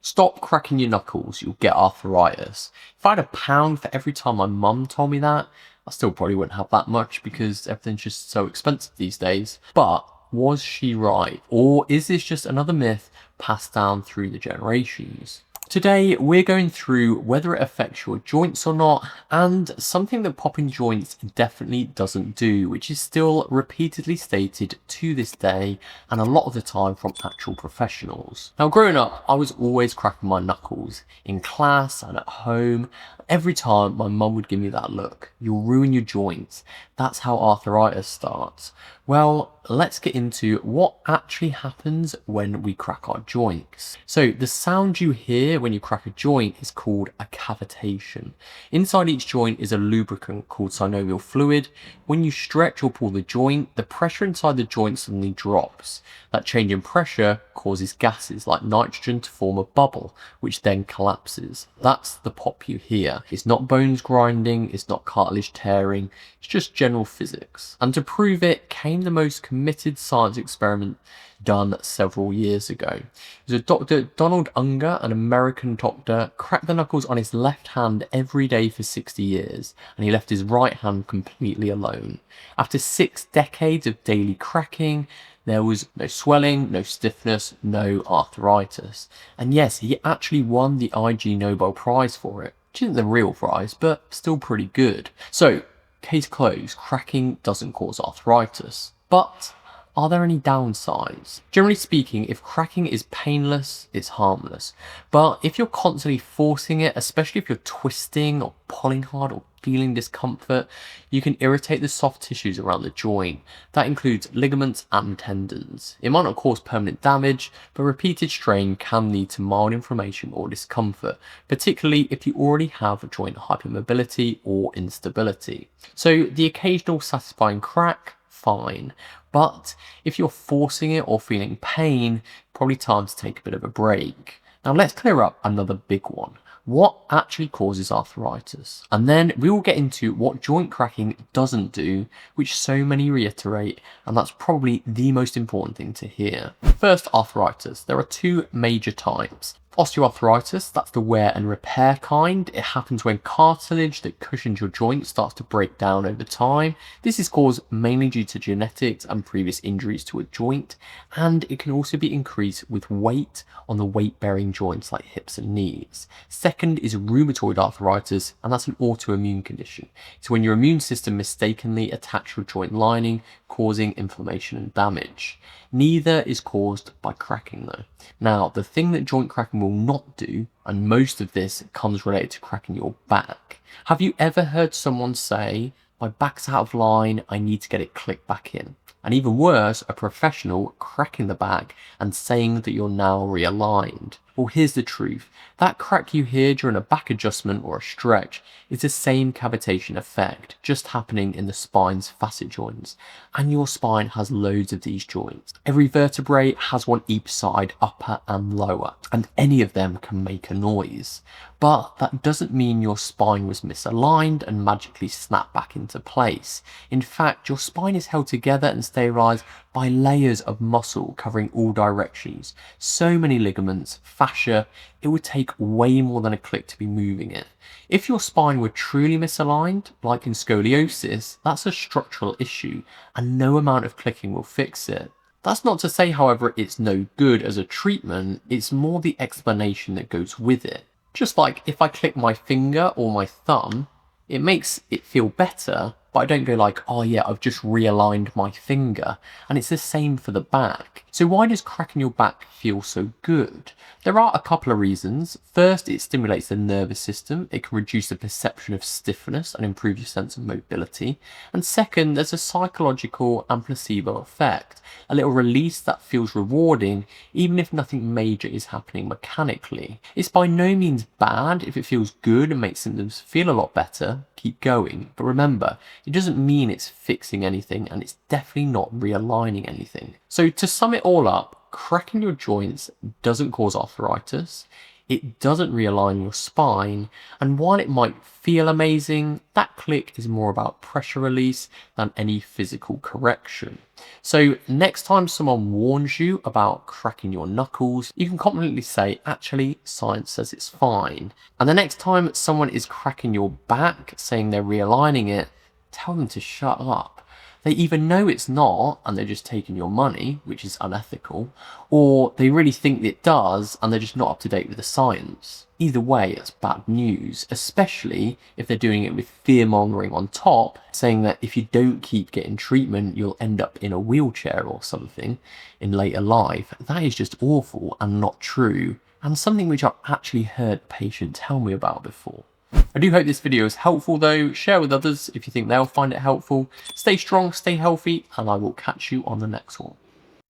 Stop cracking your knuckles, you'll get arthritis. If I had £1 for every time my mum told me that, I still probably wouldn't have that much because everything's just so expensive these days. But was she right? Or is this just another myth passed down through the generations? Today, we're going through whether it affects your joints or not, and something that popping joints definitely doesn't do, which is still repeatedly stated to this day, and a lot of the time from actual professionals. Now, growing up, I was always cracking my knuckles, in class and at home. Every time my mum would give me that look, you'll ruin your joints. That's how arthritis starts. Well, let's get into what actually happens when we crack our joints. So the sound you hear when you crack a joint is called a cavitation. Inside each joint is a lubricant called synovial fluid. When you stretch or pull the joint, the pressure inside the joint suddenly drops. That change in pressure causes gases like nitrogen to form a bubble, which then collapses. That's the pop you hear. It's not bones grinding, it's not cartilage tearing, it's just general physics. And to prove it came the most committed science experiment done several years ago. It was a Dr. Donald Unger, an American doctor, cracked the knuckles on his left hand every day for 60 years, and he left his right hand completely alone. After 6 decades of daily cracking, there was no swelling, no stiffness, no arthritis. And yes, he actually won the IG Nobel Prize for it, which isn't the real prize, but still pretty good. So, case closed, cracking doesn't cause arthritis. But are there any downsides? Generally speaking, if cracking is painless, it's harmless. But if you're constantly forcing it, especially if you're twisting or pulling hard or feeling discomfort, you can irritate the soft tissues around the joint. That includes ligaments and tendons. It might not cause permanent damage, but repeated strain can lead to mild inflammation or discomfort, particularly if you already have joint hypermobility or instability. So the occasional satisfying crack, fine. But if you're forcing it or feeling pain, probably time to take a bit of a break. Now let's clear up another big one. What actually causes arthritis? And then we will get into what joint cracking doesn't do, which so many reiterate, and that's probably the most important thing to hear. First, arthritis. There are 2 major types. Osteoarthritis, that's the wear and repair kind. It happens when cartilage that cushions your joint starts to break down over time. This is caused mainly due to genetics and previous injuries to a joint, and it can also be increased with weight on the weight-bearing joints like hips and knees. Second is rheumatoid arthritis, and that's an autoimmune condition. It's when your immune system mistakenly attacks your joint lining, causing inflammation and damage. Neither is caused by cracking though. Now, the thing that joint cracking will not do, and most of this comes related to cracking your back. Have you ever heard someone say, "My back's out of line, I need to get it clicked back in"? And even worse, a professional cracking the back and saying that you're now realigned. Well, here's the truth. That crack you hear during a back adjustment or a stretch is the same cavitation effect, just happening in the spine's facet joints. And your spine has loads of these joints. Every vertebrae has one each side, upper and lower, and any of them can make a noise. But that doesn't mean your spine was misaligned and magically snapped back into place. In fact, your spine is held together and stabilized by layers of muscle covering all directions. So many ligaments, fascia, it would take way more than a click to be moving it. If your spine were truly misaligned, like in scoliosis, that's a structural issue and no amount of clicking will fix it. That's not to say, however, it's no good as a treatment, it's more the explanation that goes with it. Just like if I click my finger or my thumb, it makes it feel better, but I don't go like, "Oh yeah, I've just realigned my finger." And it's the same for the back. So why does cracking your back feel so good? There are a couple of reasons. First, it stimulates the nervous system. It can reduce the perception of stiffness and improve your sense of mobility. And second, there's a psychological and placebo effect. A little release that feels rewarding, even if nothing major is happening mechanically. It's by no means bad. If it feels good and makes symptoms feel a lot better, keep going. But remember, it doesn't mean it's fixing anything, and it's definitely not realigning anything. So to sum it all up, cracking your joints doesn't cause arthritis. it doesn't realign your spine, and while it might feel amazing, that click is more about pressure release than any physical correction. So next time someone warns you about cracking your knuckles, you can confidently say, actually, science says it's fine. And the next time someone is cracking your back, saying they're realigning it, tell them to shut up. They either know it's not and they're just taking your money, which is unethical, or they really think it does and they're just not up to date with the science. Either way, it's bad news, especially if they're doing it with fear mongering on top, saying that if you don't keep getting treatment, you'll end up in a wheelchair or something in later life. That is just awful and not true, and something which I've actually heard patients tell me about before. I do hope this video is helpful though. Share with others if you think they'll find it helpful. Stay strong, stay healthy, and I will catch you on the next one.